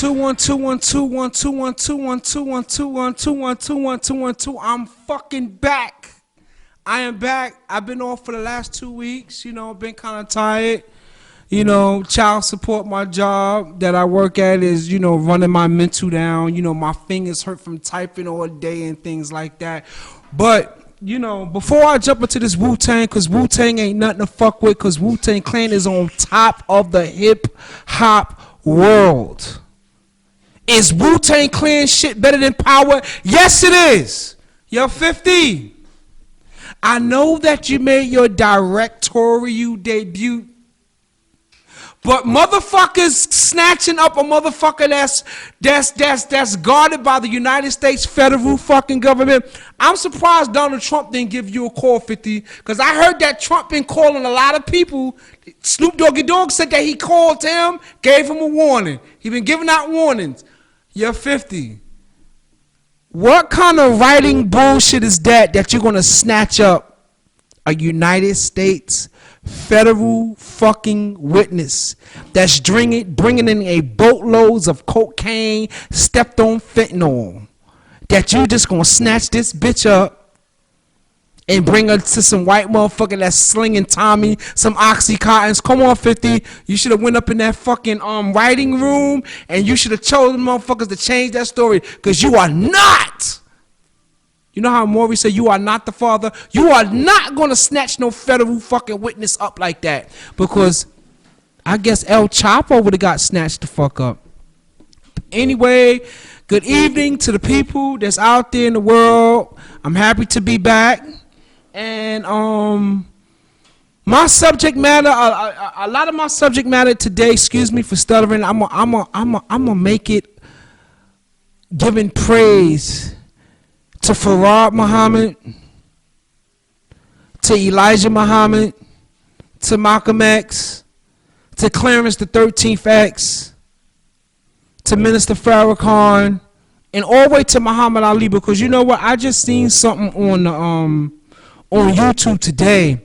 two, one, two, one, two, one, two, one, two, one, two, one, two, one, two, one, two, one, two, one, two. I'm fucking back. I am back. I've been off for the last 2 weeks. You know, been kind of tired. You know, child support, my job that I work at is, you know, running my mental down. You know, my fingers hurt from typing all day and things like that. But, you know, before I jump into this Wu-Tang, because Wu-Tang ain't nothing to fuck with, because Wu-Tang Clan is on top of the hip-hop world. Is Wu-Tang Clan shit better than Power? Yes, it is. Yo, 50. I know that you made your directorial debut, but motherfuckers snatching up a motherfucker that's guarded by the United States federal fucking government. I'm surprised Donald Trump didn't give you a call, 50, because I heard that Trump been calling a lot of people. Snoop Doggy Dogg said that he called him, gave him a warning. He been giving out warnings. You're 50. What kind of writing bullshit is that you're gonna snatch up a United States federal fucking witness that's bringing in a boatloads of cocaine, stepped on fentanyl, that you just gonna snatch this bitch up and bring her to some white motherfucker that's slinging Tommy, some Oxycontins? Come on, 50. You should have went up in that fucking writing room and you should have told them motherfuckers to change that story, because you are not. You know how Maury said you are not the father? You are not going to snatch no federal fucking witness up like that, because I guess El Chapo would have got snatched the fuck up. Anyway, good evening to the people that's out there in the world. I'm happy to be back. And my subject matter, a lot of my subject matter today, excuse me for stuttering, I'm gonna make it giving praise to Farad Muhammad, to Elijah Muhammad, to Malcolm X, to Clarence the 13th X, to Minister Farrakhan, and all the way to Muhammad Ali, because you know what? I just seen something on YouTube today,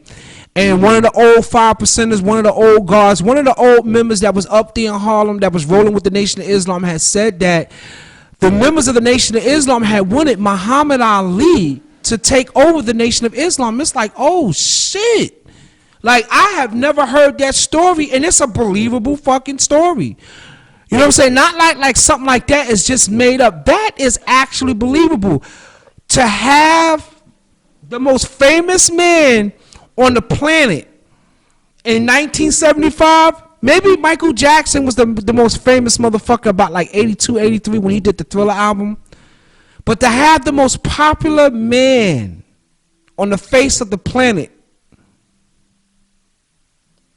and one of the old 5%ers, one of the old guards, one of the old members that was up there in Harlem that was rolling with the Nation of Islam had said that the members of the Nation of Islam had wanted Muhammad Ali to take over the Nation of Islam. It's like, oh shit. Like, I have never heard that story, and it's a believable fucking story. You know what I'm saying? Not like something like that is just made up. That is actually believable. To have the most famous man on the planet in 1975, maybe Michael Jackson was the most famous motherfucker about like 82, 83 when he did the Thriller album. But to have the most popular man on the face of the planet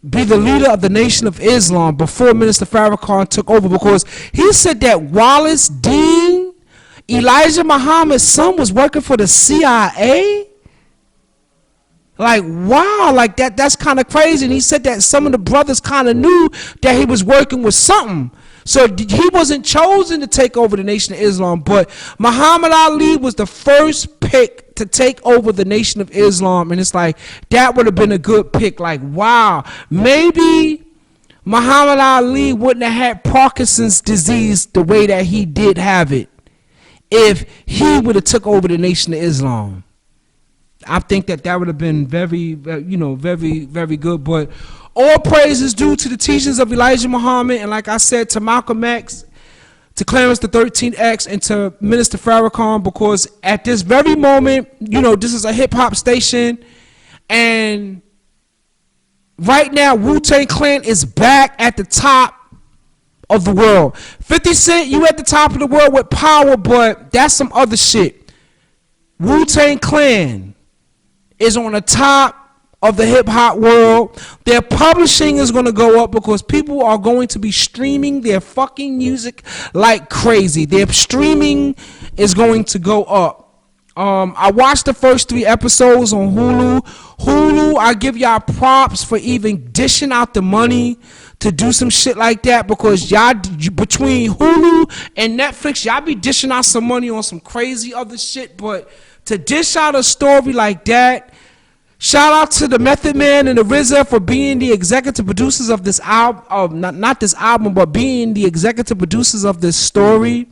be the leader of the Nation of Islam before Minister Farrakhan took over, because he said that Wallace Dean, Elijah Muhammad's son, was working for the CIA. Like, wow, like that's kind of crazy. And he said that some of the brothers kind of knew that he was working with something. So he wasn't chosen to take over the Nation of Islam, but Muhammad Ali was the first pick to take over the Nation of Islam. And it's like, that would have been a good pick. Like, wow, maybe Muhammad Ali wouldn't have had Parkinson's disease the way that he did have it if he would have took over the Nation of Islam. I think that would have been very, very good. But all praise is due to the teachings of Elijah Muhammad, and like I said, to Malcolm X, to Clarence the 13th X, and to Minister Farrakhan, because at this very moment, you know, this is a hip hop station, and right now Wu-Tang Clan is back at the top of the world. 50 Cent, you at the top of the world with Power, but that's some other shit. Wu-Tang Clan is on the top of the hip-hop world. Their publishing is going to go up because people are going to be streaming their fucking music like crazy. Their streaming is going to go up. I watched the first 3 episodes on Hulu. Hulu, I give y'all props for even dishing out the money to do some shit like that, because y'all, between Hulu and Netflix, y'all be dishing out some money on some crazy other shit, but to dish out a story like that, Shout out to the Method Man and the RZA for being the executive producers of this album, not this album, but being the executive producers of this story.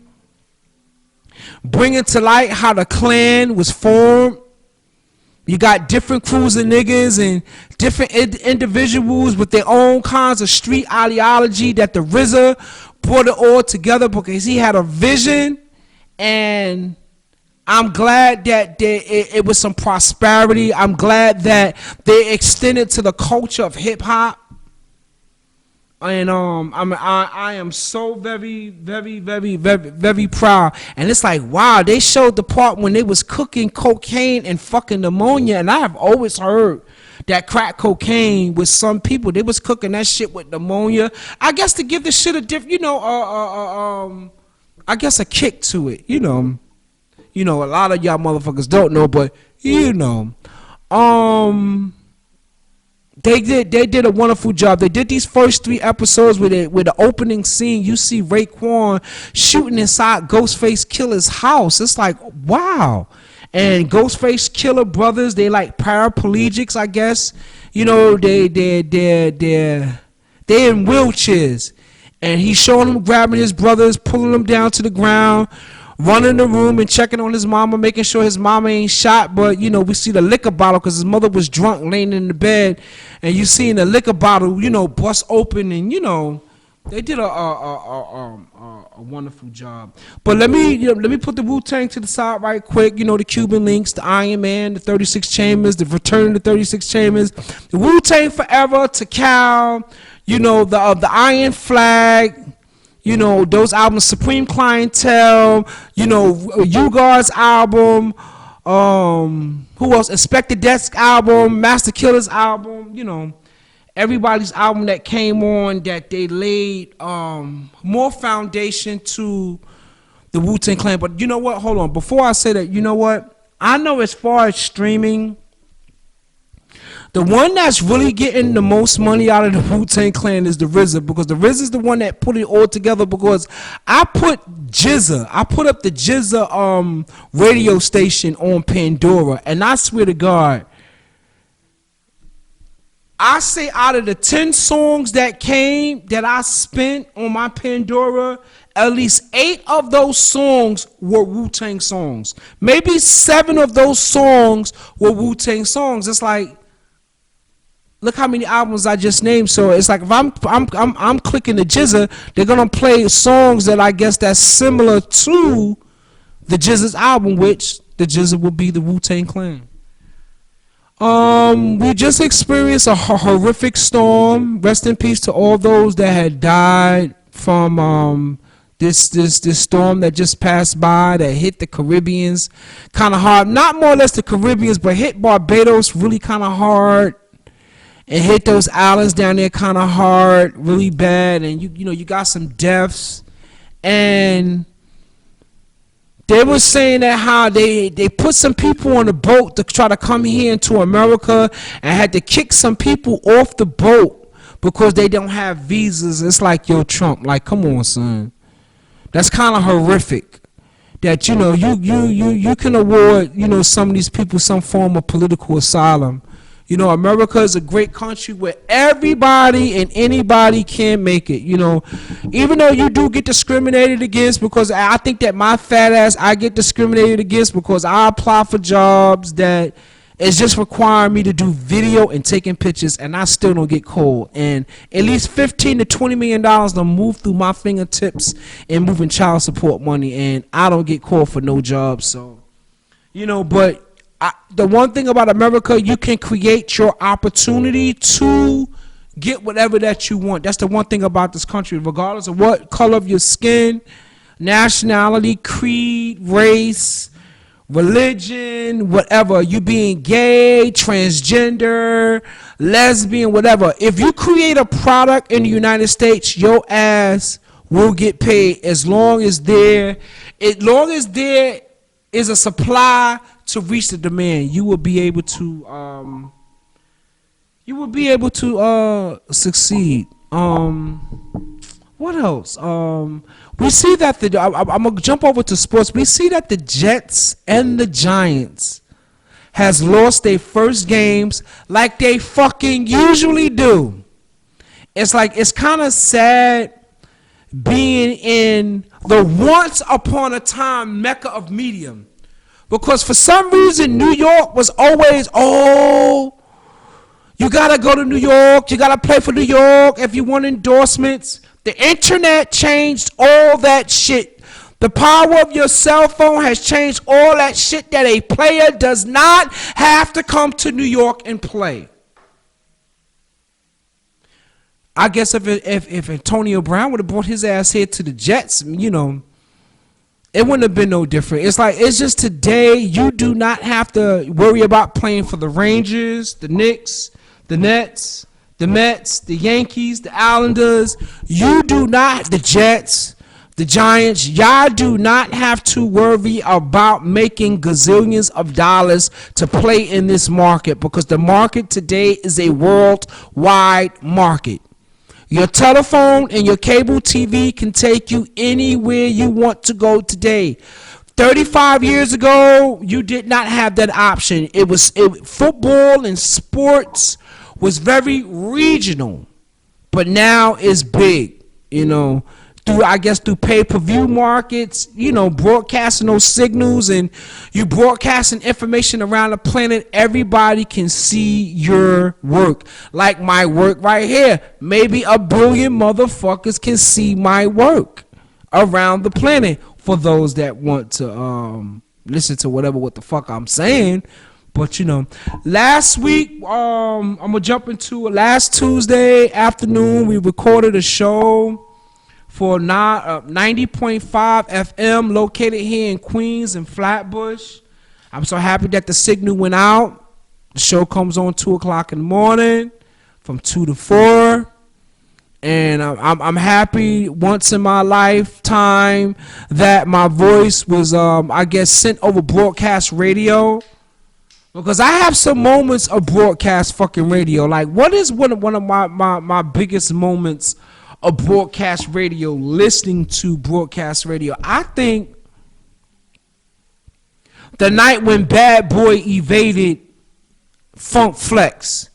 Bringing to light how the clan was formed. You got different crews of niggas and different individuals with their own kinds of street ideology that the RZA brought it all together because he had a vision, and I'm glad that it was some prosperity. I'm glad that they extended to the culture of hip hop. And I am so very, very, very, very, very proud. And it's like, wow, they showed the part when they was cooking cocaine and fucking pneumonia. And I have always heard that crack cocaine with some people, they was cooking that shit with pneumonia. I guess to give the shit a different, I guess a kick to it, a lot of y'all motherfuckers don't know, but they did a wonderful job. They did these first 3 episodes with the opening scene. You see Raekwon shooting inside Ghostface Killer's house. It's like, wow. And Ghostface Killer brothers, they like paraplegics, I guess. They're in wheelchairs. And he's showing them grabbing his brothers, pulling them down to the ground, running the room and checking on his mama, making sure his mama ain't shot. But we see the liquor bottle because his mother was drunk laying in the bed, and you seeing the liquor bottle bust open, and they did a wonderful job. But let me put the Wu-Tang to the side right quick. The Cuban Links, the Iron Man, the 36 Chambers, the Return of the 36 Chambers, the Wu-Tang Forever, Tikal, the Iron Flag. Those albums, Supreme Clientele, U-Guard's album, who else? Inspector Desk album, Master Killer's album, everybody's album that came on that they laid more foundation to the Wu-Tang Clan. But you know what? Hold on. Before I say that, I know as far as streaming, the one that's really getting the most money out of the Wu-Tang Clan is the RZA, because the RZA is the one that put it all together. Because I put up the GZA radio station on Pandora, and I swear to God, I say out of the 10 songs that I spent on my Pandora, at least 8 of those songs were Wu-Tang songs. Maybe 7 of those songs were Wu-Tang songs. It's like, look how many albums I just named. So it's like if I'm clicking the GZA, they're gonna play songs that I guess that's similar to the GZA's album, which the GZA will be the Wu-Tang Clan. We just experienced a horrific storm. Rest in peace to all those that had died from this storm that just passed by, that hit the Caribbeans kind of hard. Not more or less the Caribbeans, but hit Barbados really kind of hard. And hit those islands down there kind of hard, really bad, and you got some deaths. And they were saying that how they put some people on the boat to try to come here into America, and had to kick some people off the boat because they don't have visas. It's like, yo, Trump, like, come on, son. That's kind of horrific. That you can award some of these people some form of political asylum. America is a great country where everybody and anybody can make it. Even though you do get discriminated against, because I think that my fat ass, I get discriminated against because I apply for jobs that is just requiring me to do video and taking pictures, and I still don't get called. And at least $15 to $20 million don't move through my fingertips in moving child support money, and I don't get called for no job. So, but the one thing about America, you can create your opportunity to get whatever that you want. That's the one thing about this country, regardless of what color of your skin, nationality, creed, race, religion, whatever, you being gay, transgender, lesbian, whatever. If you create a product in the United States, your ass will get paid as long as there is a supply to reach the demand. You will be able to succeed. What else? We see that I'm gonna jump over to sports. We see that the Jets and the Giants has lost their first games like they fucking usually do. It's like, it's kind of sad being in the once upon a time mecca of media, because for some reason New York was always, oh, you gotta go to New York, you gotta play for New York if you want endorsements. The internet changed all that shit. The power of your cell phone has changed all that shit, that a player does not have to come to New York and play. I guess if Antonio Brown would have brought his ass here to the Jets, you know, it wouldn't have been no different. It's like, it's just today, you do not have to worry about playing for the Rangers, the Knicks, the Nets, the Mets, the Yankees, the Islanders. You do not, the Jets, the Giants, y'all do not have to worry about making gazillions of dollars to play in this market, because the market today is a worldwide market. Your telephone and your cable TV can take you anywhere you want to go today. 35 years ago, you did not have that option. Football and sports was very regional, but now it's big, you know, through pay-per-view markets, you know, broadcasting those signals, and you broadcasting information around the planet. Everybody can see your work, like my work right here. Maybe a billion motherfuckers can see my work around the planet, for those that want to listen to what the fuck I'm saying. But, you know, last week, I'm gonna jump into last Tuesday afternoon, we recorded a show for 90.5 FM located here in Queens and Flatbush. I'm so happy that the signal went out. The show comes on 2 o'clock in the morning from 2 to 4. And I'm happy once in my lifetime that my voice was, sent over broadcast radio. Because I have some moments of broadcast fucking radio. Like, what is one of my biggest moments of broadcast radio, listening to broadcast radio? I think the night when Bad Boy evaded Funk Flex.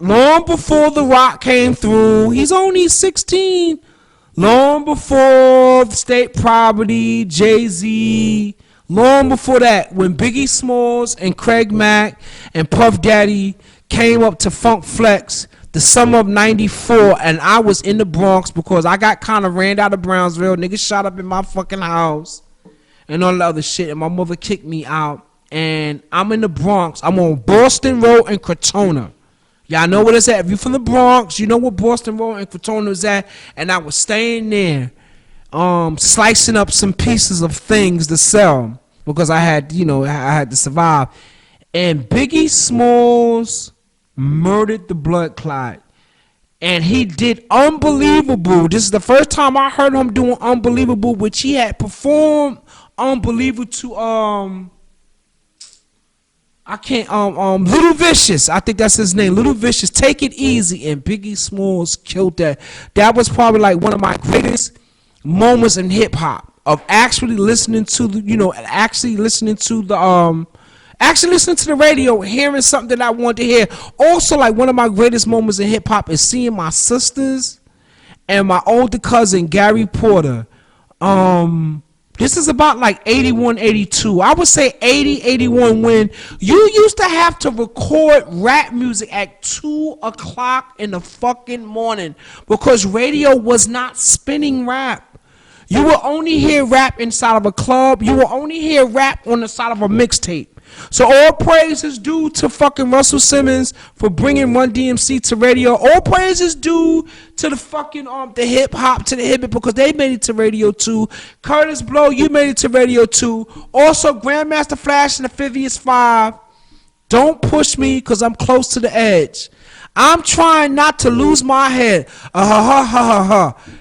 Long before The Rock came through, he's only 16. Long before State Property, Jay-Z, long before that, when Biggie Smalls and Craig Mack and Puff Daddy came up to Funk Flex, the summer of 94, and I was in the Bronx because I got kind of ran out of Brownsville. Niggas shot up in my fucking house and all the other shit, and my mother kicked me out. And I'm in the Bronx. I'm on Boston Road and Crotona. Y'all know what it's at. If you're from the Bronx, you know what Boston Road and Crotona is at. And I was staying there, slicing up some pieces of things to sell because I had to survive. And Biggie Smalls murdered the blood clot, and he did Unbelievable. This is the first time I heard him doing Unbelievable, which he had performed Unbelievable to Little Vicious. I think that's his name, Little Vicious. Take It Easy, and Biggie Smalls killed that. That was probably like one of my greatest moments in hip hop, of actually listening to the radio, hearing something that I wanted to hear. Also, like, one of my greatest moments in hip hop is seeing my sisters and my older cousin Gary Porter. This is about like 81, 82. I would say 80, 81, when you used to have to record rap music at 2 o'clock in the fucking morning because radio was not spinning rap. You will only hear rap inside of a club. You will only hear rap on the side of a mixtape. So all praise is due to fucking Russell Simmons for bringing Run DMC to radio. All praise is due to the fucking the hip hop, to the hip hop, because they made it to radio too. Curtis Blow, you made it to radio too. Also Grandmaster Flash and the Phineas 5. Don't push me because I'm close to the edge. I'm trying not to lose my head.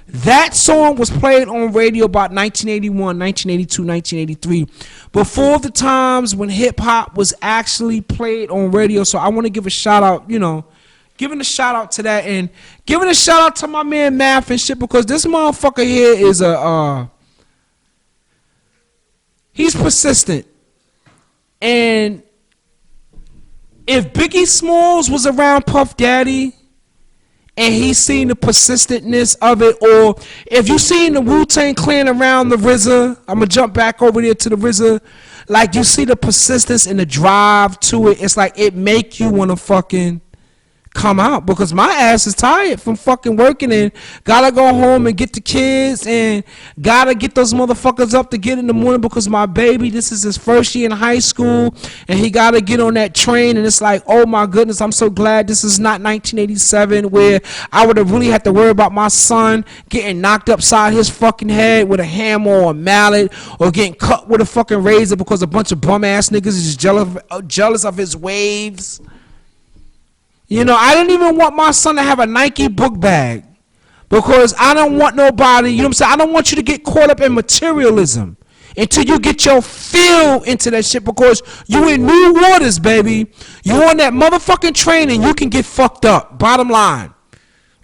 That song was played on radio about 1981, 1982, 1983. Before the times when hip hop was actually played on radio. So I want to give a shout out, giving a shout out to that, and giving a shout out to my man Math and shit, because this motherfucker here is he's persistent. And If Biggie Smalls was around Puff Daddy and he seen the persistentness of it, or if you seen the Wu-Tang Clan around the RZA, I'm gonna jump back over there to the RZA, like you see the persistence and the drive to it, it's like it make you wanna fucking come out, because my ass is tired from fucking working and gotta go home and get the kids and gotta get those motherfuckers up to get in the morning, because my baby, this is his first year in high school and he gotta get on that train. And it's like, oh my goodness, I'm so glad this is not 1987 where I would have really had to worry about my son getting knocked upside his fucking head with a hammer or a mallet, or getting cut with a fucking razor because a bunch of bum ass niggas is jealous of his waves. You know, I didn't even want my son to have a Nike book bag, because I don't want nobody, you know what I'm saying? I don't want you to get caught up in materialism until you get your feel into that shit, because you in new waters, baby. You on that motherfucking train and you can get fucked up. Bottom line.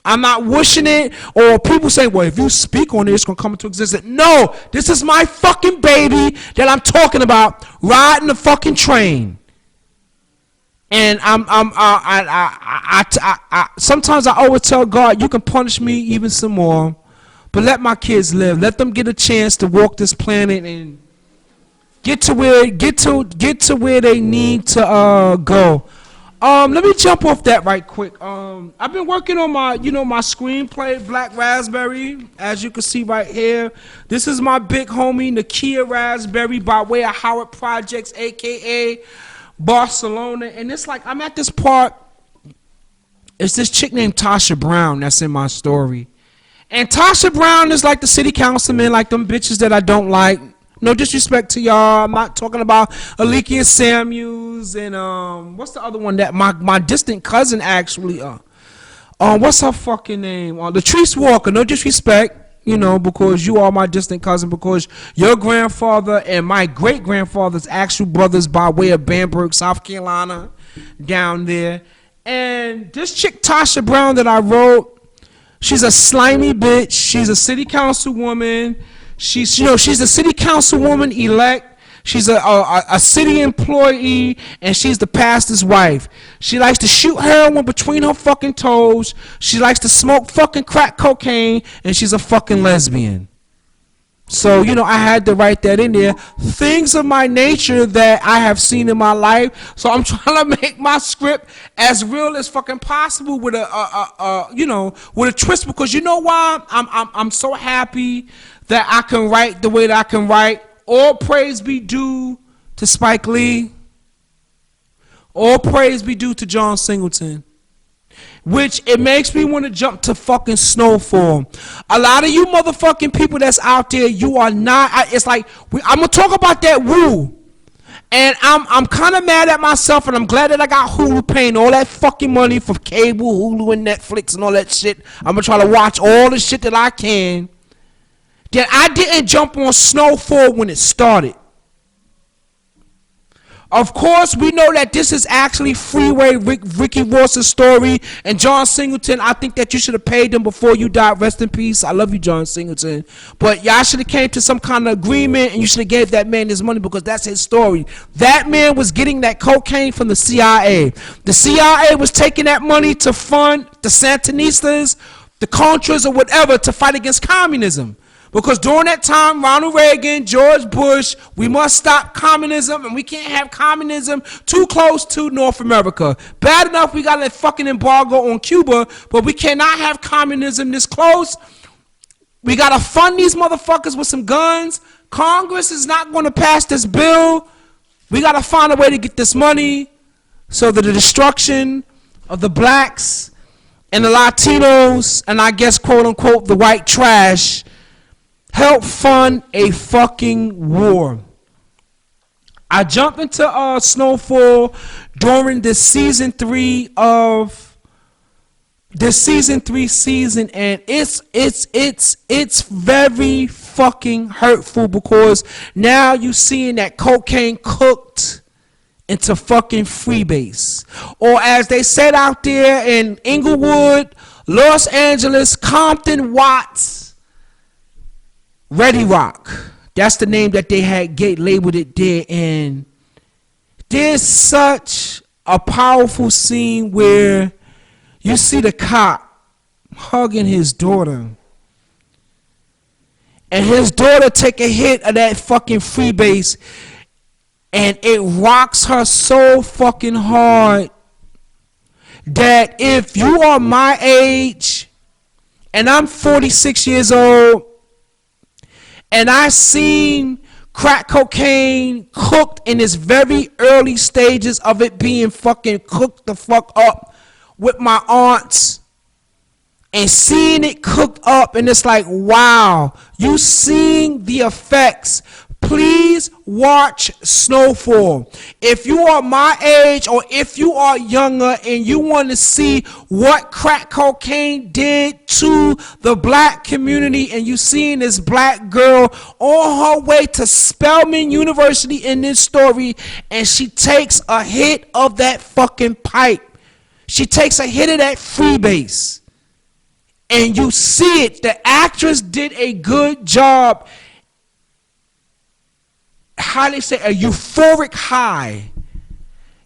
I'm not wishing it, or people say, well, if you speak on it, it's going to come into existence. No, this is my fucking baby that I'm talking about, riding the fucking train. And sometimes I always tell God, you can punish me even some more, but let my kids live. Let them get a chance to walk this planet and get to where they need to go. Let me jump off that right quick. I've been working on my screenplay, Black Raspberry, as you can see right here. This is my big homie, Nakia Raspberry, by way of Howard Projects, aka Barcelona. And it's like, I'm at this part, it's this chick named Tasha Brown that's in my story. And Tasha Brown is like the city councilman, like them bitches that I don't like. No disrespect to y'all. I'm not talking about Alicia Samuels and what's the other one that my distant cousin actually what's her fucking name? Latrice Walker. No disrespect. You know, because you are my distant cousin, because your grandfather and my great-grandfather's actual brothers by way of Bamberg, South Carolina, down there. And this chick, Tasha Brown, that I wrote, she's a slimy bitch. She's a city councilwoman. She's a city councilwoman elect. She's a city employee, and she's the pastor's wife. She likes to shoot heroin between her fucking toes. She likes to smoke fucking crack cocaine, and she's a fucking lesbian. So, I had to write that in there. Things of my nature that I have seen in my life. So I'm trying to make my script as real as fucking possible with with a twist, because you know why? I'm so happy that I can write the way that I can write. All praise be due to Spike Lee. All praise be due to John Singleton. Which it makes me want to jump to fucking Snowfall. A lot of you motherfucking people that's out there, you are not. It's like, I'm gonna talk about that Woo. And I'm kind of mad at myself, and I'm glad that I got Hulu paying all that fucking money for cable, Hulu, and Netflix and all that shit. I'm gonna try to watch all the shit that I can. That I didn't jump on Snowfall when it started. Of course, we know that this is actually Freeway Ricky Ross's story, and John Singleton, I think that you should have paid him before you died. Rest in peace. I love you, John Singleton. But y'all should have came to some kind of agreement, and you should have gave that man his money, because that's his story. That man was getting that cocaine from the CIA. The CIA was taking that money to fund the Sandinistas, the Contras, or whatever, to fight against communism. Because during that time, Ronald Reagan, George Bush, we must stop communism, and we can't have communism too close to North America. Bad enough we got a fucking embargo on Cuba, but we cannot have communism this close. We got to fund these motherfuckers with some guns. Congress is not going to pass this bill. We got to find a way to get this money so that the destruction of the blacks and the Latinos, and I guess, quote unquote, the white trash, help fund a fucking war. I jumped into Snowfall during the season 3 season, and it's very fucking hurtful, because now you seeing that cocaine cooked into fucking freebase, or as they said out there in Inglewood, Los Angeles, Compton, Watts, Ready Rock. That's the name that they had labeled it there. And there's such a powerful scene where you see the cop hugging his daughter, and his daughter take a hit of that fucking freebase, and it rocks her so fucking hard that if you are my age and I'm 46 years old and I seen crack cocaine cooked in its very early stages of it being fucking cooked the fuck up with my aunts, and seeing it cooked up, and it's like, wow, you seeing the effects. Please watch Snowfall. If you are my age or if you are younger and you want to see what crack cocaine did to the black community, and you seeing this black girl on her way to Spelman University in this story, and she takes a hit of that fucking pipe. She takes a hit of that freebase. And you see it. The actress did a good job. How they say, a euphoric high,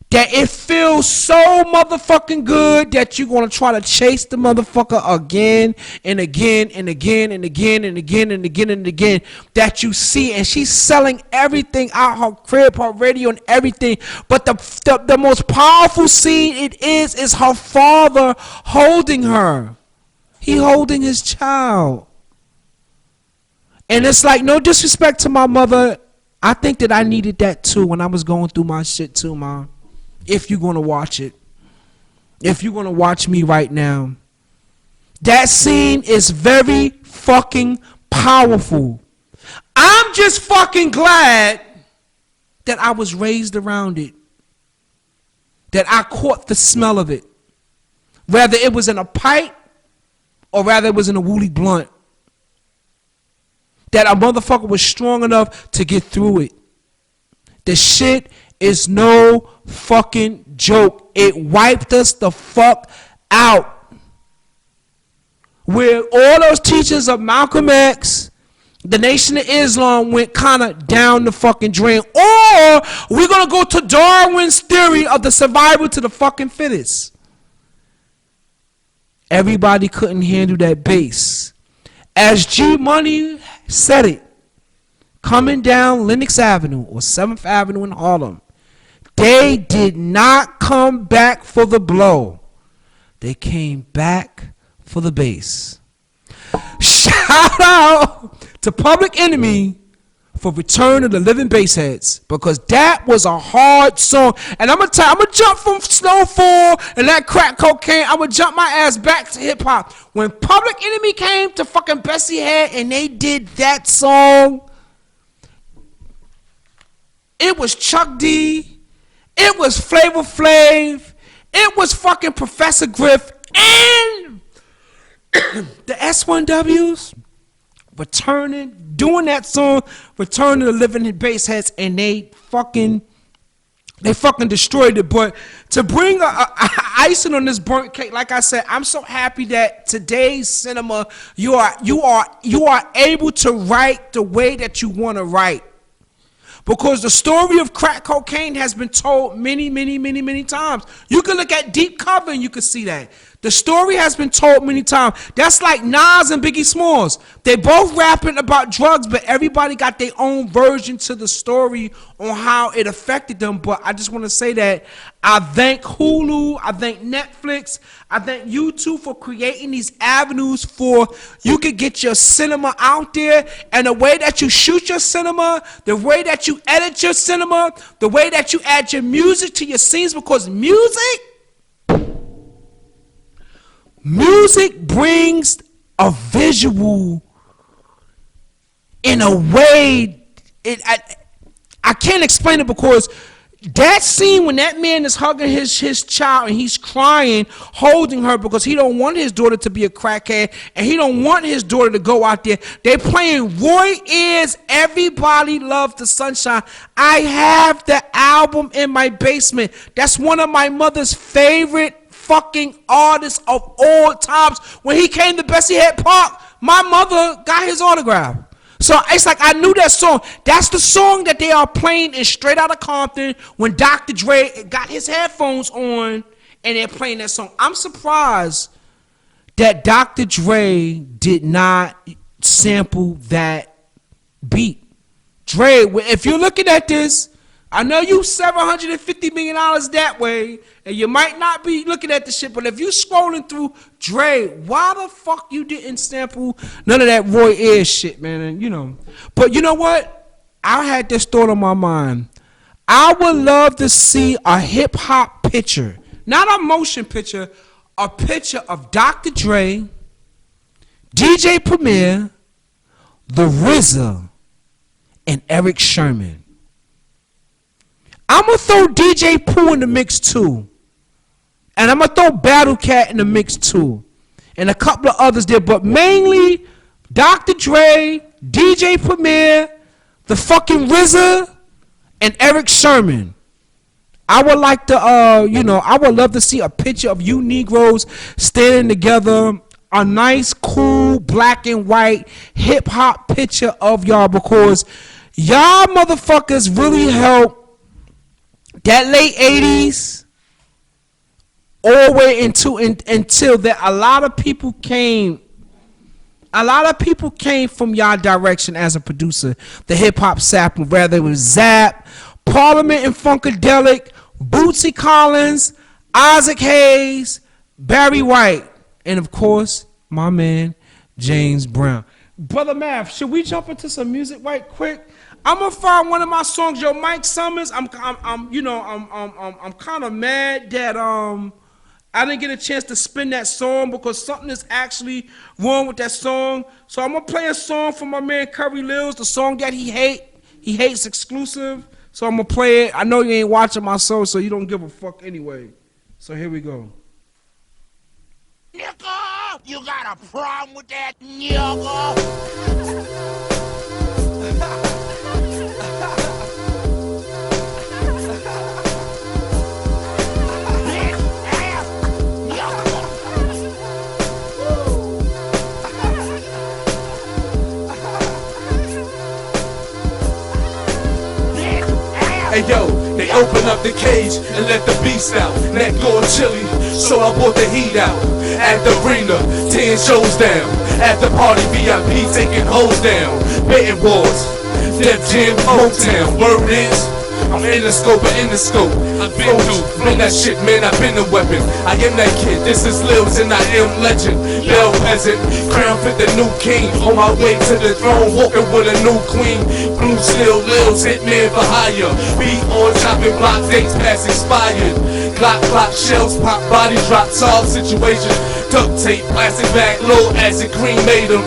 that it feels so motherfucking good that you're gonna try to chase the motherfucker again and again and again and again and again and again and again, that you see. And she's selling everything out, her crib, her radio, and everything. But the most powerful scene it is her father holding her. He holding his child. And it's like, no disrespect to my mother, I think that I needed that too when I was going through my shit too, Mom. If you're gonna watch it, if you're gonna watch me right now, that scene is very fucking powerful. I'm just fucking glad that I was raised around it, that I caught the smell of it, whether it was in a pipe or rather it was in a woolly blunt, that a motherfucker was strong enough to get through it. The shit is no fucking joke. It wiped us the fuck out. Where all those teachers of Malcolm X, the Nation of Islam, went kind of down the fucking drain. Or we're going to go to Darwin's theory of the survival to the fucking fittest. Everybody couldn't handle that bass. As G Money said it, coming down Lenox Avenue or 7th Avenue in Harlem, they did not come back for the blow. They came back for the bass. Shout out to Public Enemy for Return of the Living Bassheads, because that was a hard song. And I'm gonna jump from Snowfall and that crack cocaine. I'm gonna jump my ass back to hip hop. When Public Enemy came to fucking Bessie Head and they did that song, it was Chuck D, it was Flavor Flav, it was fucking Professor Griff, and the S1Ws doing that song, Return to the Living Bassheads, and they fucking destroyed it. But to bring icing on this burnt cake, like I said, I'm so happy that today's cinema, you are able to write the way that you want to write. Because the story of crack cocaine has been told many, many, many, many times. You can look at Deep Cover and you can see that. The story has been told many times. That's like Nas and Biggie Smalls. They both rapping about drugs, but everybody got their own version to the story on how it affected them. But I just want to say that I thank Hulu, I thank Netflix, I thank YouTube for creating these avenues for you could get your cinema out there, and the way that you shoot your cinema, the way that you edit your cinema, the way that you add your music to your scenes, because music brings a visual in a way, I can't explain it, because that scene when that man is hugging his child and he's crying, holding her, because he don't want his daughter to be a crackhead and he don't want his daughter to go out there. They playing Roy Ayers' Everybody Loves the Sunshine. I have the album in my basement. That's one of my mother's favorite fucking artists of all times. When he came to Bessie Head Park, my mother got his autograph. So it's like I knew that song. That's the song that they are playing in Straight Outta Compton when Dr. Dre got his headphones on and they're playing that song. I'm surprised that Dr. Dre did not sample that beat. Dre, if you're looking at this, I know you $750 million that way, and you might not be looking at the shit, but if you scrolling through, Dre, why the fuck you didn't sample none of that Roy Ayers shit, man? And you know, but you know what? I had this thought on my mind. I would love to see a hip hop picture, not a motion picture, a picture of Dr. Dre, DJ Premier, the RZA, and Eric Sherman. I'm going to throw DJ Pooh in the mix too. And I'm going to throw Battle Cat in the mix too. And a couple of others there. But mainly Dr. Dre, DJ Premier, the fucking RZA, and Eric Sherman. I would like to, I would love to see a picture of you Negroes standing together. A nice, cool, black and white hip hop picture of y'all, because y'all motherfuckers really helped that late 80s all the way until that a lot of people came from y'all direction as a producer. The hip hop sample, whether it was Zap, Parliament and Funkadelic, Bootsy Collins, Isaac Hayes, Barry White, and of course my man James Brown. Brother Math, should we jump into some music right quick? I'm gonna find one of my songs. Yo, Mike Summers. I'm kind of mad that I didn't get a chance to spin that song because something is actually wrong with that song. So I'm gonna play a song from my man Curry Lills, the song that he hates exclusive. So I'm gonna play it. I know you ain't watching my show, so you don't give a fuck anyway. So here we go. Nigga, you got a problem with that, nigga? Hey yo, they open up the cage and let the beast out. Neck going chilly, so I brought the heat out. At the arena, 10 shows down. At the party, VIP taking hoes down. Betting wars, Def Jam, Motown. Word is, I'm in the scope, I've been through that shit, man, I've been a weapon. I am that kid, this is Lils and I am legend. Bell peasant, crown fit the new king. On my way to the throne, walking with a new queen. Blue steel Lils, hitman for hire. Beat on chopping block, dates past expired. Clock, shells, pop, body drop, solve situation. Duct tape, plastic bag, low acid, cream made them.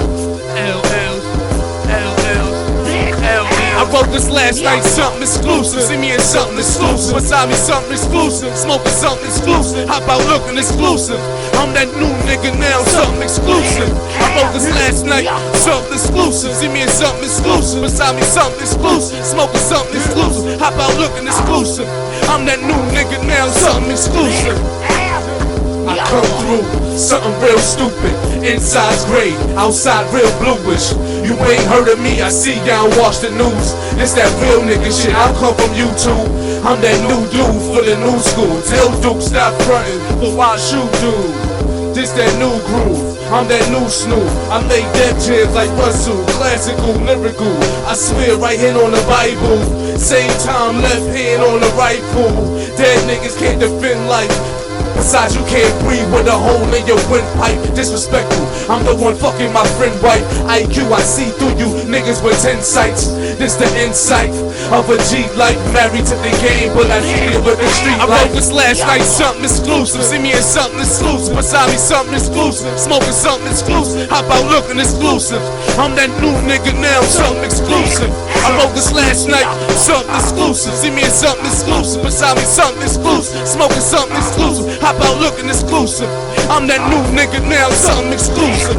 I wrote this last night, something exclusive. See me in something exclusive. Beside me, something exclusive. Smoking something exclusive. Hop out looking exclusive. I'm that new nigga now, something exclusive. I wrote this last night, something exclusive. See me in something exclusive. Beside me, something exclusive. Smoking something exclusive. Hop out looking exclusive. I'm that new nigga now, something exclusive. I come through, something real stupid. Inside's gray, outside real bluish. You ain't heard of me, I see y'all watch the news. This that real nigga shit, I come from YouTube. I'm that new dude for the new school. Tell Duke stop frontin', but why shoot dude? This that new groove, I'm that new Snoop. I make Def Jams like Russell, classical, lyrical. I swear right hand on the Bible. Same time, left hand on the rifle. Dead niggas can't defend life. Besides, you can't breathe with a hole in your windpipe. Disrespectful, I'm the one fucking my friend wife. IQ, I see through you niggas with 10 sights. This the insight of a G life. Married to the game, but I feel with the street life. I wrote this last night, something exclusive. See me in something exclusive. Beside me, something exclusive. Smoking something exclusive. Hop out looking exclusive. I'm that new nigga now, something exclusive. I wrote this last night, something exclusive. See me in something exclusive. Beside me, something exclusive. Smoking something exclusive. Hop out looking exclusive. I'm that new nigga now, something exclusive.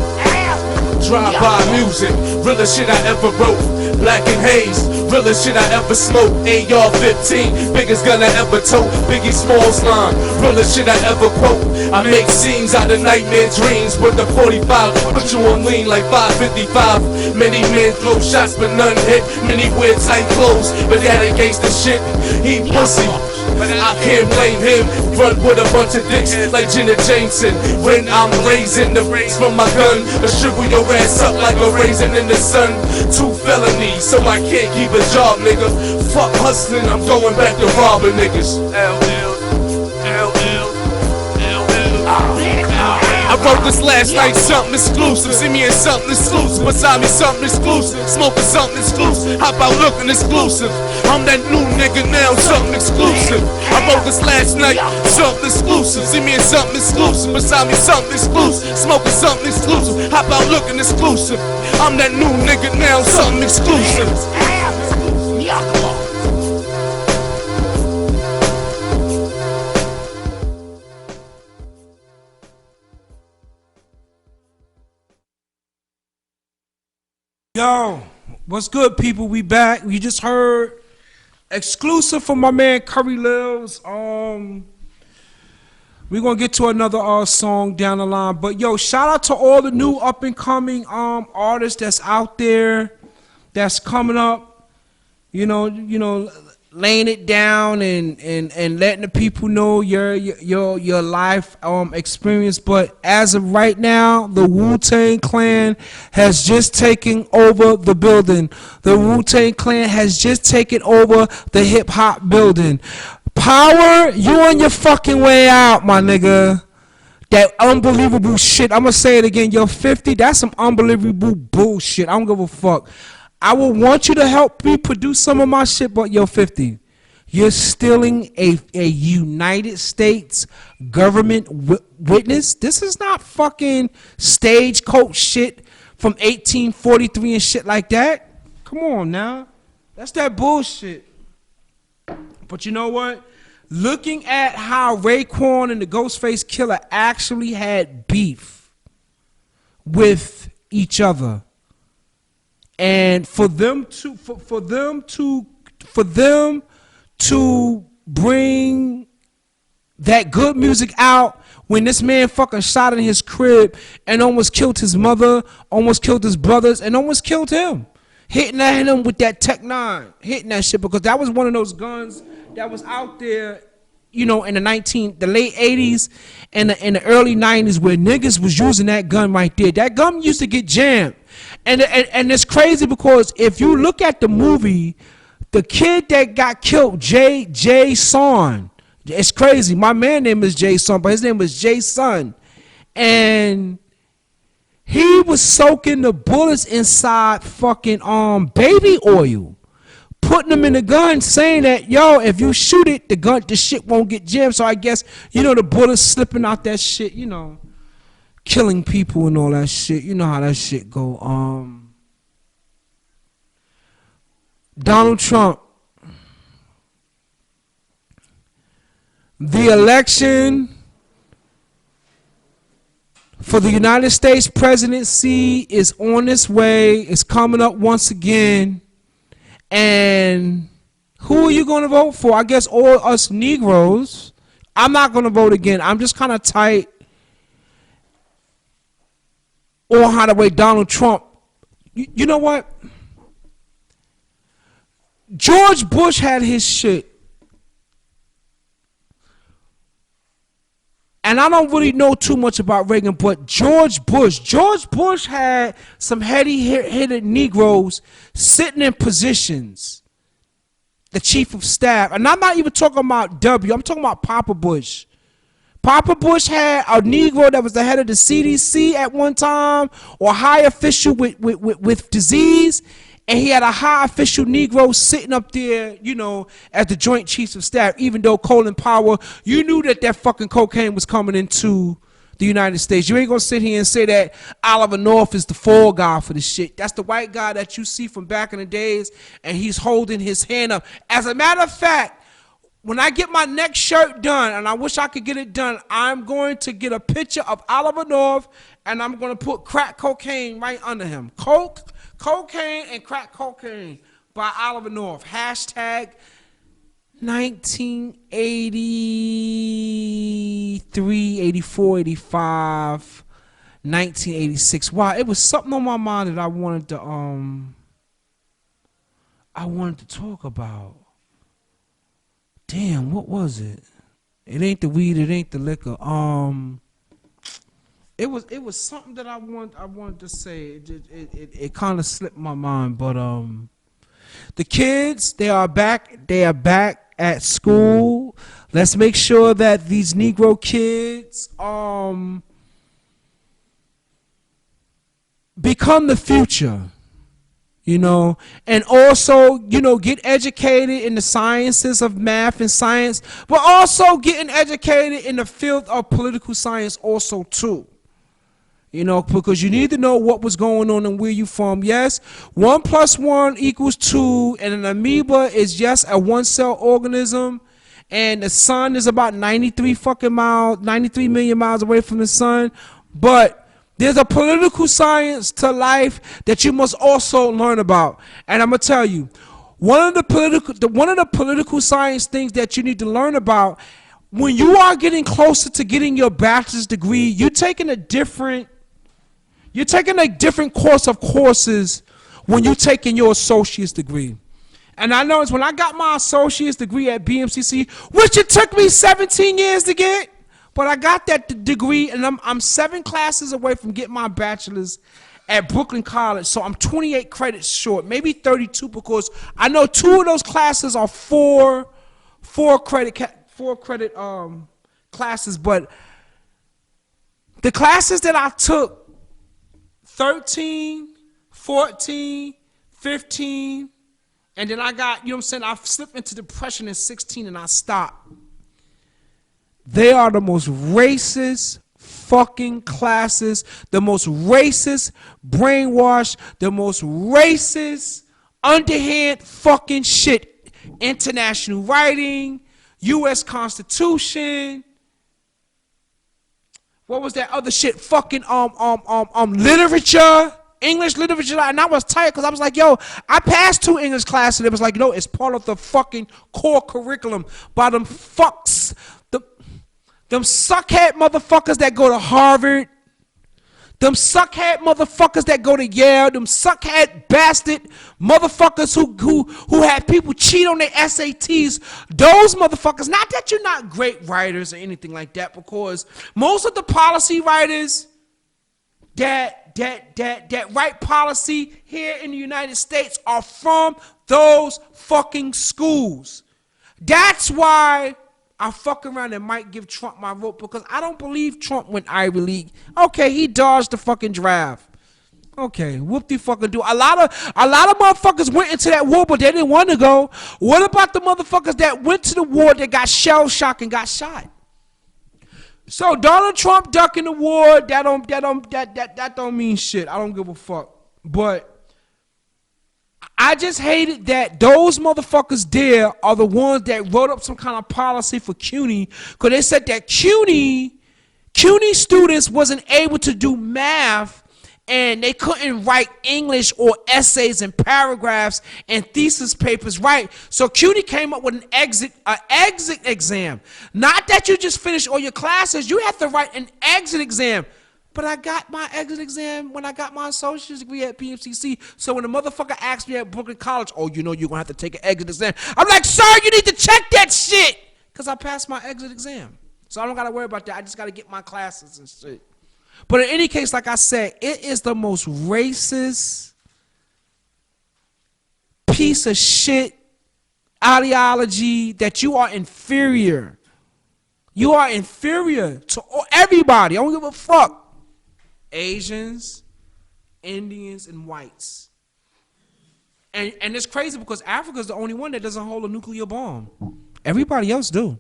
Drive-by music, realest shit I ever wrote. Black and haze, Realest shit I ever smoked. AR-15, biggest gun I ever tote. Biggie Smalls line, realest shit I ever quote. I make scenes out of nightmare dreams with the 45. Put you on lean like 555. Many men throw shots but none hit. Many wear tight clothes, but that ain't gangsta shit. He pussy, I can't blame him. Run with a bunch of dicks like Jenna Jameson. When I'm raising the rays from my gun, I shrivel your ass up like a raisin in the sun. 2 felonies, so I can't keep a job, nigga. Fuck hustling, I'm going back to robbing niggas. I wrote this last night, something exclusive. See me in something exclusive. Beside me, something exclusive. Smoking something exclusive. How about looking exclusive? I'm that new nigga now, something exclusive. I wrote this last night, something exclusive. See me in something exclusive. Beside me, something exclusive. Smoking something exclusive. How about looking exclusive? I'm that new nigga now, something exclusive. Yo, what's good, people? We back. We just heard exclusive from my man Curry Lils. We're gonna get to another song down the line. But yo, shout out to all the new up and coming artists that's out there, that's coming up. You know, laying it down and letting the people know your life experience. But as of right now, the Wu-Tang Clan has just taken over the building. The Wu-Tang Clan has just taken over the hip hop building. Power, you on your fucking way out, my nigga. That unbelievable shit. I'm gonna say it again. Yo, 50, that's some unbelievable bullshit. I don't give a fuck. I would want you to help me produce some of my shit, but yo, 50, you're stealing a United States government witness. This is not fucking stagecoach shit from 1843 and shit like that. Come on now. That's that bullshit. But you know what? Looking at how Raekwon and the Ghostface Killer actually had beef with each other. And for them to bring that good music out when this man fucking shot in his crib and almost killed his mother, almost killed his brothers, and almost killed him, hitting at him with that Tech 9, hitting that shit, because that was one of those guns that was out there, you know, in the late 80s and in the early 90s, where niggas was using that gun right there. That gun used to get jammed. And it's crazy because if you look at the movie, the kid that got killed, Jay Son, it's crazy. My man name is Jay Son, but his name was Jay Son. And he was soaking the bullets inside fucking baby oil, putting them in the gun, saying that, yo, if you shoot it, the shit won't get jammed. So I guess, you know, the bullets slipping out that shit, you know, killing people and all that shit. You know how that shit go. Donald Trump, the election for the United States presidency is on its way. It's coming up once again. And who are you going to vote for? I guess all us Negroes. I'm not going to vote again. I'm just kind of tight on how the way Donald Trump. You know what? George Bush had his shit. And I don't really know too much about Reagan, but George Bush had some heady-headed Negroes sitting in positions. The chief of staff. And I'm not even talking about W. I'm talking about Papa Bush. Papa Bush had a Negro that was the head of the CDC at one time, or high official with disease. And he had a high official Negro sitting up there, you know, as the Joint Chiefs of Staff, even though Colin Powell, you knew that fucking cocaine was coming into the United States. You ain't gonna sit here and say that Oliver North is the fall guy for the shit. That's the white guy that you see from back in the days, and he's holding his hand up. As a matter of fact, when I get my next shirt done, and I wish I could get it done, I'm going to get a picture of Oliver North, and I'm going to put crack cocaine right under him. Cocaine and crack cocaine. by Oliver North. Hashtag 1983, 84, 85, 1986. Wow, it was something on my mind that I wanted to talk about. Damn, what was it? It ain't the weed, it ain't the liquor. It was something that I wanted to say. It kind of slipped my mind, but the kids, they are back at school. Let's make sure that these Negro kids become the future. You know, and also, you know, get educated in the sciences of math and science, but also getting educated in the field of political science also too. You know, because you need to know what was going on and where you from. Yes, 1 + 1 = 2, and an amoeba is just a one-cell organism, and the sun is about 93 million miles away from the sun, but there's a political science to life that you must also learn about. And I'm gonna tell you, one of the political science things that you need to learn about when you are getting closer to getting your bachelor's degree, you're taking a different course of courses when you're taking your associate's degree. And I know it's when I got my associate's degree at BMCC, which it took me 17 years to get. But I got that degree, and I'm 7 classes away from getting my bachelor's at Brooklyn College. So I'm 28 credits short, maybe 32, because I know 2 of those classes are four credit classes. But the classes that I took, 13, 14, 15, and then I got, you know what I'm saying, I slipped into depression in 16 and I stopped. They are the most racist fucking classes, the most racist brainwash, the most racist underhand fucking shit. International writing, U.S. Constitution. What was that other shit? Fucking literature, English literature. And I was tired because I was like, yo, I passed 2 English classes and it was like, no, it's part of the fucking core curriculum by them fucks. Them suckhead motherfuckers that go to Harvard, them suckhead motherfuckers that go to Yale, them suckhead bastard motherfuckers who have people cheat on their SATs. Those motherfuckers, not that you're not great writers or anything like that, because most of the policy writers that write policy here in the United States are from those fucking schools. That's why I fuck around and might give Trump my vote, because I don't believe Trump went Ivy League. Okay, he dodged the fucking draft. Okay, whoop-de fucking do. A lot of motherfuckers went into that war, but they didn't want to go. What about the motherfuckers that went to the war that got shell shocked and got shot? So Donald Trump ducking the war, that don't mean shit. I don't give a fuck. But I just hated that those motherfuckers there are the ones that wrote up some kind of policy for CUNY, because they said that CUNY students wasn't able to do math and they couldn't write English or essays and paragraphs and thesis papers right. So CUNY came up with an exit exam. Not that you just finish all your classes, you have to write an exit exam. But I got my exit exam when I got my associate's degree at PMCC. So when the motherfucker asked me at Brooklyn College, oh, you know you're going to have to take an exit exam, I'm like, sir, you need to check that shit, because I passed my exit exam. So I don't got to worry about that. I just got to get my classes and shit. But in any case, like I said, it is the most racist piece of shit ideology that you are inferior. You are inferior to everybody. I don't give a fuck. Asians, Indians, and whites. And it's crazy because Africa's the only one that doesn't hold a nuclear bomb. Everybody else do.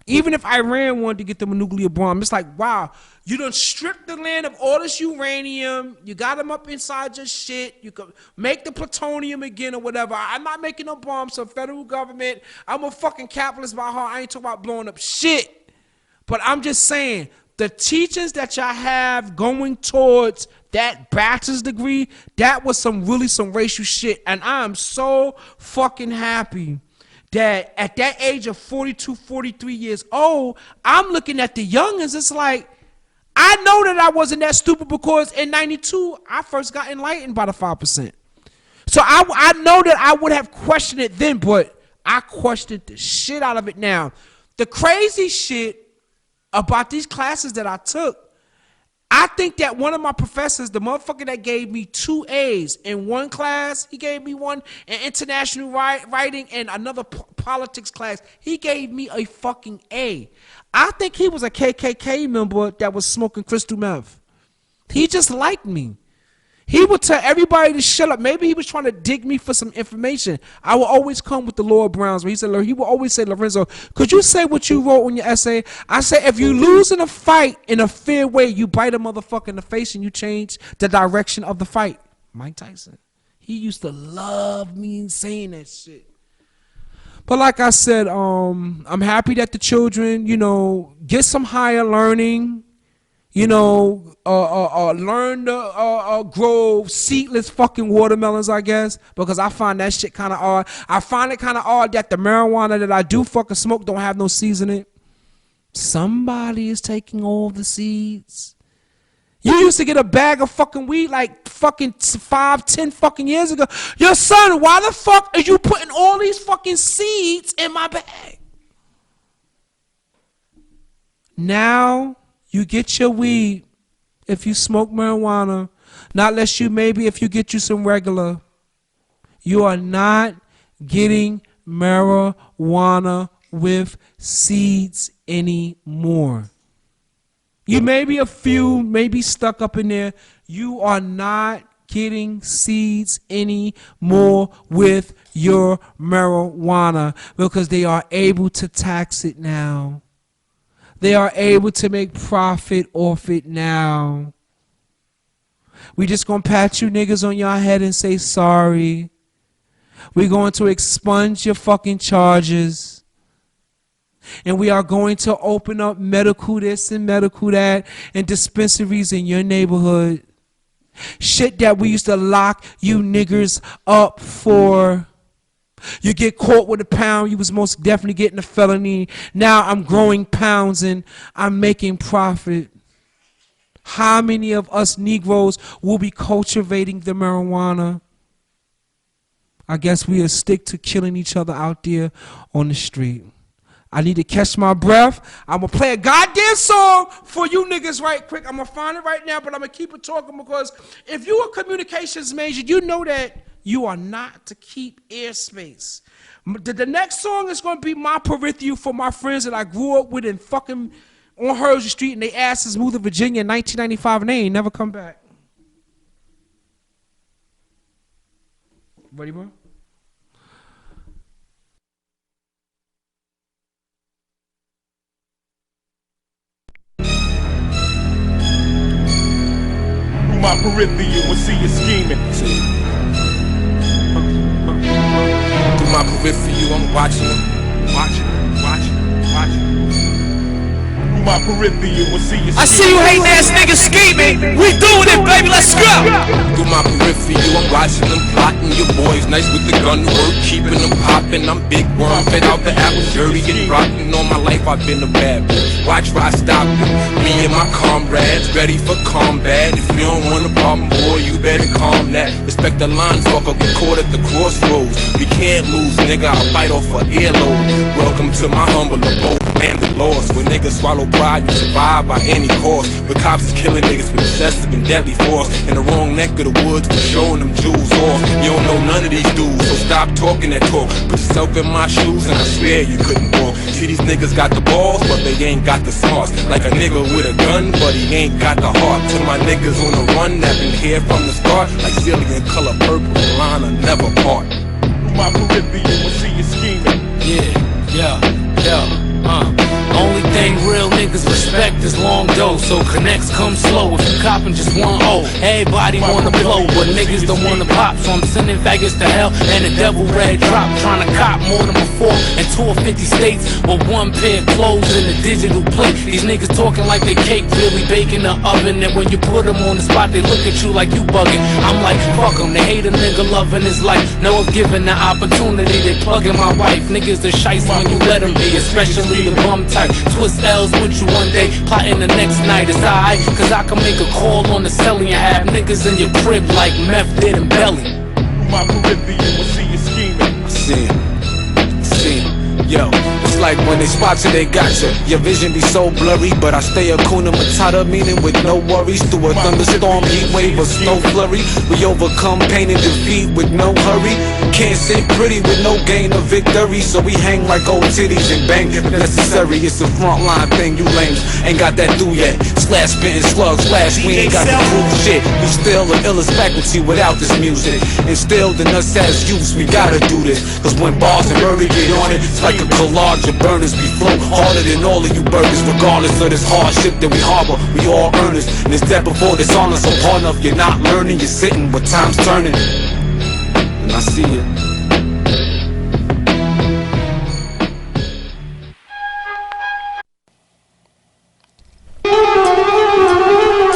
Even if Iran wanted to get them a nuclear bomb, it's like, wow, you done stripped the land of all this uranium, you got them up inside your shit, you could make the plutonium again or whatever. I'm not making no bombs, so federal government, I'm a fucking capitalist by heart, I ain't talking about blowing up shit. But I'm just saying, the teachings that y'all have going towards that bachelor's degree, that was some racial shit. And I'm so fucking happy that at that age of 42, 43 years old, I'm looking at the youngins. It's like, I know that I wasn't that stupid because in 92, I first got enlightened by the 5%. So I know that I would have questioned it then, but I questioned the shit out of it now. The crazy shit about these classes that I took, I think that one of my professors, the motherfucker that gave me 2 A's in one class, he gave me one in international writing and another politics class. He gave me a fucking A. I think he was a KKK member that was smoking crystal meth. He just liked me. He would tell everybody to shut up. Maybe he was trying to dig me for some information. I will always come with the Lord Browns. Where he would always say, Lorenzo, could you say what you wrote in your essay? I say, if you lose in a fight in a fair way, you bite a motherfucker in the face and you change the direction of the fight. Mike Tyson. He used to love me saying that shit. But like I said, I'm happy that the children, get some higher learning. Learn to grow seedless fucking watermelons, I guess, because I find that shit kind of odd. I find it kind of odd that the marijuana that I do fucking smoke don't have no seeds in it. Somebody is taking all the seeds. You used to get a bag of fucking weed like fucking 5, 10 fucking years ago. Your son, why the fuck are you putting all these fucking seeds in my bag? Now you get your weed if you smoke marijuana, not unless if you get you some regular. You are not getting marijuana with seeds anymore. You maybe a few, maybe stuck up in there. You are not getting seeds anymore with your marijuana because they are able to tax it now. They are able to make profit off it now. We just gonna pat you niggas on your head and say sorry. We're going to expunge your fucking charges. And we are going to open up medical this and medical that and dispensaries in your neighborhood. Shit that we used to lock you niggers up for. You get caught with a pound, you was most definitely getting a felony. Now I'm growing pounds and I'm making profit. How many of us Negroes will be cultivating the marijuana? I guess we'll stick to killing each other out there on the street. I need to catch my breath. I'm going to play a goddamn song for you niggas right quick. I'm going to find it right now, but I'm going to keep it talking because if you're a communications major, you know that you are not to keep airspace. The next song is going to be my peripheral for my friends that I grew up with in fucking on Hershey Street and they asses moved to Virginia in 1995 and they ain't never come back. Ready, bro? My peripheral will see you scheming. Through my peripheral, I'm watching them. My peripheral will see you scheming. I see you hating ass niggas scheming. We doing it, baby. Let's go. Through my peripheral, I'm watching them plotting. Your boys nice with the gun work, keeping them popping. I'm big worm, fed out the apple, dirty and rotten. All my life I've been a bad boy. Watch where I stop it. Me and my comrades ready for combat. If you don't want a problem, boy, you better calm that. Respect the line, fucker, get caught at the crossroads. We can't lose, nigga. I'll fight off a earlobe. Welcome to my humble abode. And the lost. When niggas swallow pride, you survive by any cost. But cops is killing niggas with excessive and deadly force. In the wrong neck of the woods, we're showing them jewels off. You don't know none of these dudes, so stop talking that talk. Put yourself in my shoes and I swear you couldn't walk. See, these niggas got the balls, but they ain't got the smarts. Like a nigga with a gun, but he ain't got the heart. To my niggas on the run that been here from the start, like Cillian color purple, line never part. My peripheral will see you scheming. Only thing real niggas respect is long dough, so connects come slow. If you copping just one O, everybody wanna blow, but niggas don't wanna pop. So I'm sending faggots to hell and the devil red drop, trying to cop more than before and tour 50 states with one pair of clothes and a digital plate. These niggas talking like they cake really baking the oven, and when you put them on the spot, they look at you like you bugging. I'm like, fuck them, they hate a nigga loving his life. No, if given the opportunity, they plugging my wife. Niggas the shice when you let them be, especially the bum type. Twist L's with you one day, plotting the next night. It's alright, cause I can make a call on the celly and have niggas in your crib like meth did in Belly. My Caribbean will see you scheming. See it. Yo, it's like when they spot you, they got you. Your vision be so blurry, but I stay a Kuna Matata, meaning with no worries. Through a thunderstorm, heat wave, or snow flurry, we overcome pain and defeat with no hurry. Can't sit pretty with no gain of victory, so we hang like old titties and bang if necessary. It's a frontline thing, you lames ain't got that through yet. Slash spitting slugs, slash we ain't got the proof shit. We still the illest faculty without this music. Instilled in us as youths, we gotta do this. Cause when bars and murder get on it, it's like a collage of burners. We flow harder than all of you burgers. Regardless of this hardship that we harbor, we all earners. And it's that before dishonor, so hard enough you're not learning. You're sitting with time's turning. And I see it.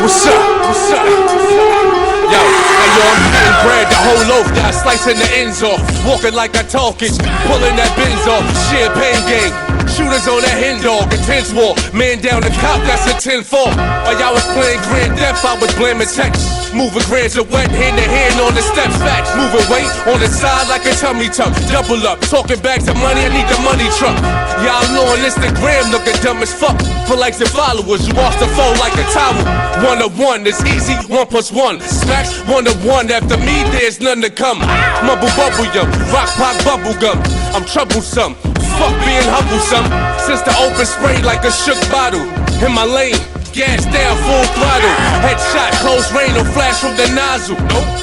What's up? What's up? Yo, hey yo, I'm getting bread, the whole loaf, got slicing the ends off. Walking like I talk it, pulling that bins off. Champagne gang, shooters on that hen dog, a tense war. Man down the cop, that's a 10-4. While y'all was playing Grand Theft, I was blaming tech. Moving grands of wet, hand to hand on the steps back. Moving weight on the side like a tummy tuck. Double up, talking bags of money, I need the money truck. Y'all know on Instagram looking dumb as fuck. For likes and followers, you off the phone like a towel. 1-on-1, it's easy, 1+1. Smacks 1-on-1, after me there's none to come. Mumble bubble yum, rock pop bubble gum. I'm troublesome, fuck being humblesome. Since the open spray like a shook bottle. In my lane, gas down, full throttle. Headshot, close range, no flash from the nozzle.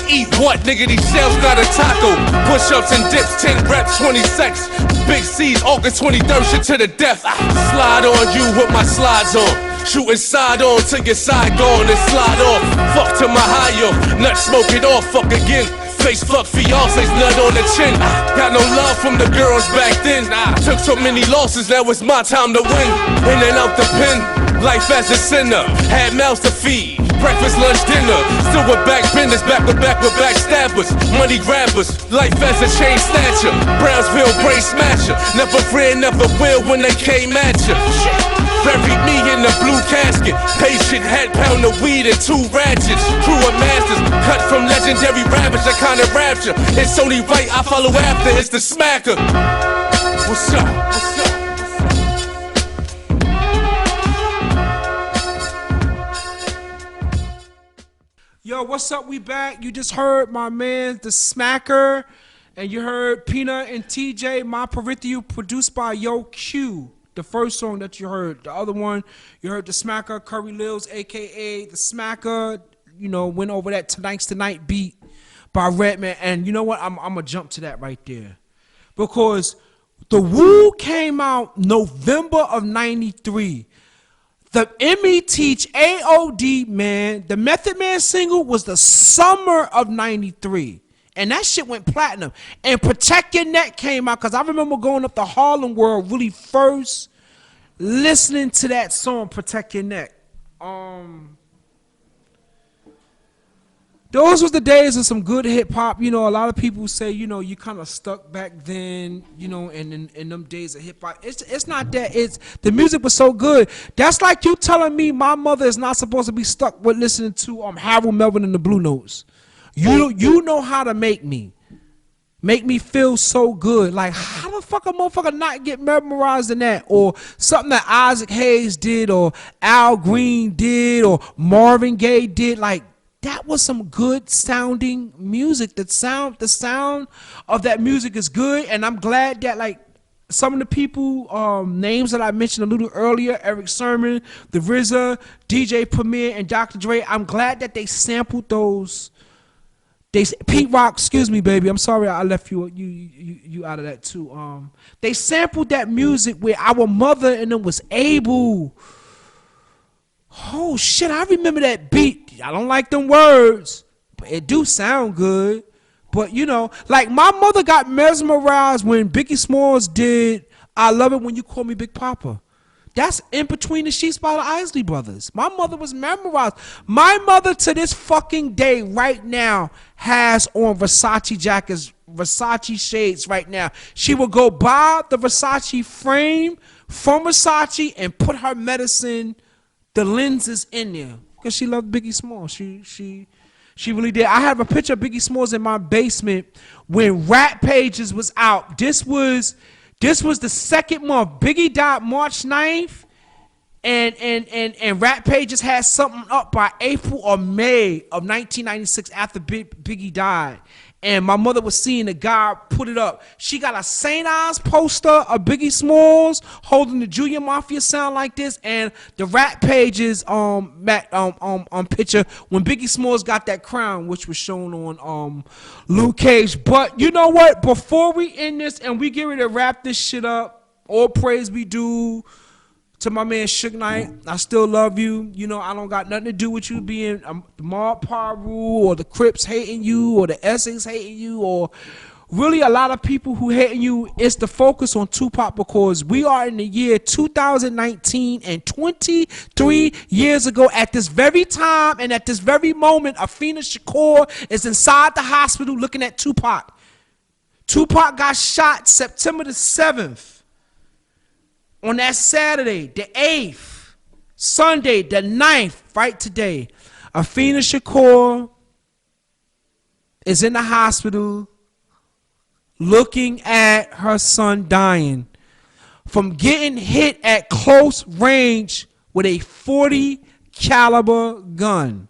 Eat what, nigga, these shells not a taco. Push-ups and dips, 10 reps, 20 secs. Big C's, August 23rd, shit to the death. Slide on you with my slides on. Shooting side on till your side gone and slide off. Fuck to my high off, nut smoke it off, fuck again. Face fuck fiance's nut on the chin. Got no love from the girls back then. Took so many losses, now it's my time to win. In and out the pen, life as a sinner. Had mouths to feed, breakfast, lunch, dinner. Still with back benders, back with backstabbers. Money grabbers, life as a chain snatcher. Brownsville brain smasher. Never ran, never will when they came at ya. Buried me in the blue casket. Patient head pound of weed and 2 ratchets. Crew of masters, cut from legendary rappers. That kind of rapture. It's only right I follow after. It's the smacker. What's up? What's up? Yo, what's up? We back. You just heard my man, the Smacker, and you heard Peanut and TJ, My Peripheral, produced by Yo Q. The first song that you heard. The other one, you heard the Smacker, Curry Lils, a.k.a. the Smacker, you know, went over that Tonight's Tonight beat by Redman. And you know what? I'm going to jump to that right there. Because the Woo came out November of 93. The ME Teach AOD, man, the Method Man single was the summer of 93. And that shit went platinum. And Protect Your Neck came out because I remember going up to Harlem World really first listening to that song, Protect Your Neck. Those was the days of some good hip hop. You know, a lot of people say, you know, you kind of stuck back then, you know, in them days of hip hop. It's not that. It's the music was so good. That's like you telling me my mother is not supposed to be stuck with listening to Harold Melvin and the Blue Notes. You know how to make me feel so good. Like, how the fuck a motherfucker not get memorized in that? Or something that Isaac Hayes did, or Al Green did, or Marvin Gaye did. Like, that was some good sounding music. The sound of that music is good. And I'm glad that, like, some of the people, names that I mentioned a little earlier, Eric Sermon, The RZA, DJ Premier, and Dr. Dre, I'm glad that they sampled those. Pete Rock, excuse me, baby. I'm sorry I left you out of that too. They sampled that music where our mother and them was able. Oh shit, I remember that beat. I don't like them words, but it do sound good. But you know, like my mother got mesmerized when Biggie Smalls did I love it when you call me Big Papa. That's in between the sheets by the Isley brothers. My mother was memorized. My mother to this fucking day right now has on Versace jackets, Versace shades right now. She will go buy the Versace frame from Versace and put her medicine, the lenses in there. Because she loved Biggie Smalls. She really did. I have a picture of Biggie Smalls in my basement when Rap Pages was out. This was the second month. Biggie died March 9th, and Rap Pages had something up by April or May of 1996 after Biggie died. And my mother was seeing the guy put it up. She got a St. Ives poster of Biggie Smalls holding the Junior Mafia sound like this, and the Rap Pages picture when Biggie Smalls got that crown, which was shown on Luke Cage. But you know what? Before we end this and we get ready to wrap this shit up, all praise be due to my man Suge Knight. I still love you. You know, I don't got nothing to do with you being the Mob Paru or the Crips hating you or the Essex hating you or really a lot of people who hating you. It's the focus on Tupac because we are in the year 2019 and 23 years ago at this very time and at this very moment, Afena Shakur is inside the hospital looking at Tupac. Tupac got shot September the 7th. On that Saturday, the 8th, Sunday, the 9th, right today, Afena Shakur is in the hospital looking at her son dying from getting hit at close range with a .40 caliber gun.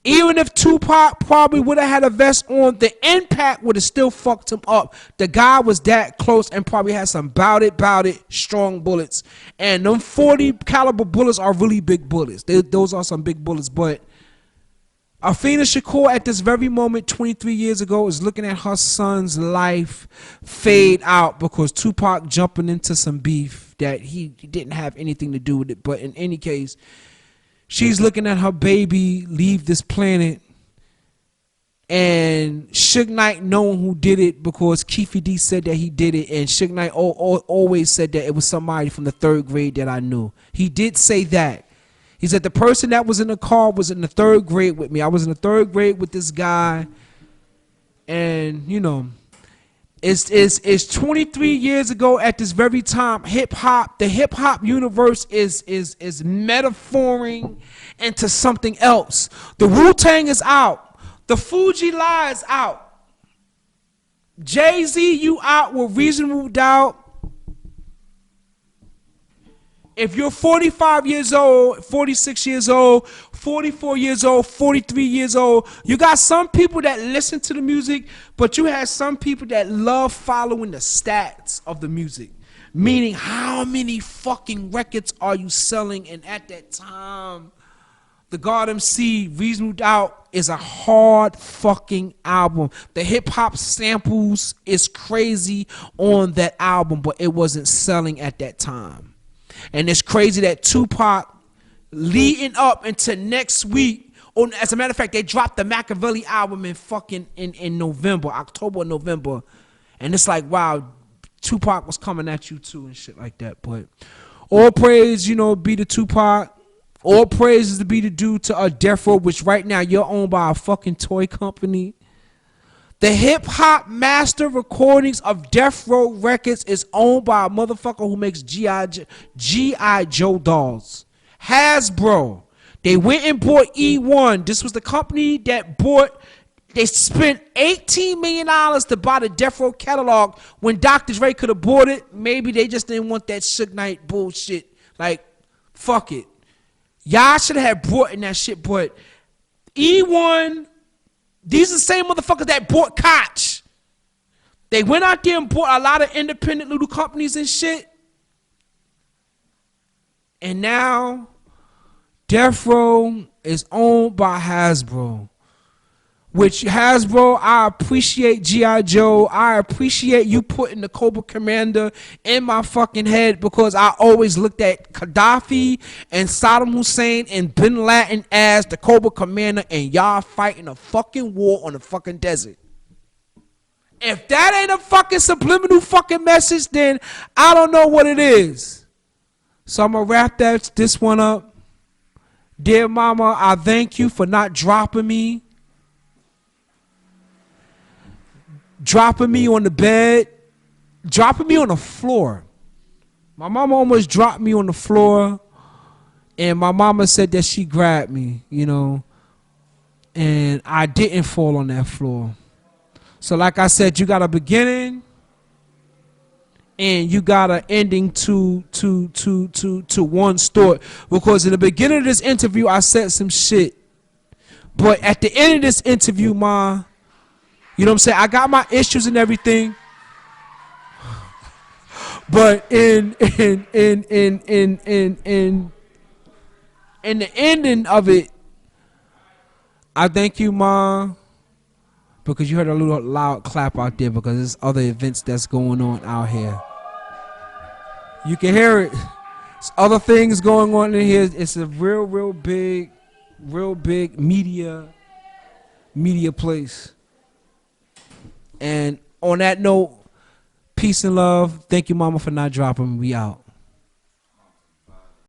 Even if Tupac probably would have had a vest on, the impact would have still fucked him up. The guy was that close and probably had some bout it strong bullets. And them .40 caliber bullets are really big bullets. Those are some big bullets. But Afena Shakur at this very moment 23 years ago is looking at her son's life fade out because Tupac jumping into some beef that he didn't have anything to do with it. But in any case, she's looking at her baby leave this planet, and Suge Knight knowing who did it because Keefe D said that he did it, and Suge Knight always said that it was somebody from the 3rd grade that I knew. He did say that. He said the person that was in the car was in the 3rd grade with me. I was in the 3rd grade with this guy, and you know, it's 23 years ago at this very time. The hip hop universe is metaphoring into something else. The Wu-Tang is out. The Fuji Lie is out. Jay-Z, you out with Reasonable Doubt. If you're 45 years old, 46 years old, 44 years old, 43 years old, you got some people that listen to the music, but you have some people that love following the stats of the music. Meaning, how many fucking records are you selling? And at that time, the God MC, Reasonable Doubt, is a hard fucking album. The hip hop samples is crazy on that album, but it wasn't selling at that time. And it's crazy that Tupac leading up into next week, or as a matter of fact, they dropped the Machiavelli album in November, October, November. And it's like, wow, Tupac was coming at you too and shit like that. But all praise, you know, be to Tupac. All praise is to be the dude to a Death Row, which right now you're owned by a fucking toy company. The hip hop master recordings of Death Row Records is owned by a motherfucker who makes G.I. Joe dolls. Hasbro. They went and bought E1. This was the company that they spent $18 million to buy the Death Row catalog when Dr. Dre could have bought it. Maybe they just didn't want that Suge Knight bullshit. Like, fuck it. Y'all should have brought in that shit, but E1... These are the same motherfuckers that bought Koch. They went out there and bought a lot of independent little companies and shit. And now, Death Row is owned by Hasbro. Which, Hasbro, I appreciate G.I. Joe. I appreciate you putting the Cobra Commander in my fucking head because I always looked at Gaddafi and Saddam Hussein and Bin Laden as the Cobra Commander, and y'all fighting a fucking war on the fucking desert. If that ain't a fucking subliminal fucking message, then I don't know what it is. So I'm gonna wrap this one up. Dear mama, I thank you for not dropping me. Dropping me on the bed. Dropping me on the floor. My mama almost dropped me on the floor. And my mama said that she grabbed me, you know. And I didn't fall on that floor. So like I said, you got a beginning and you got an ending to one story. Because in the beginning of this interview, I said some shit. But at the end of this interview, ma, you know what I'm saying? I got my issues and everything. But in the ending of it, I thank you, ma. Because you heard a little loud clap out there because there's other events that's going on out here. You can hear it. There's other things going on in here. It's a real big media place. And on that note, peace and love. Thank you, mama, for not dropping me. We out.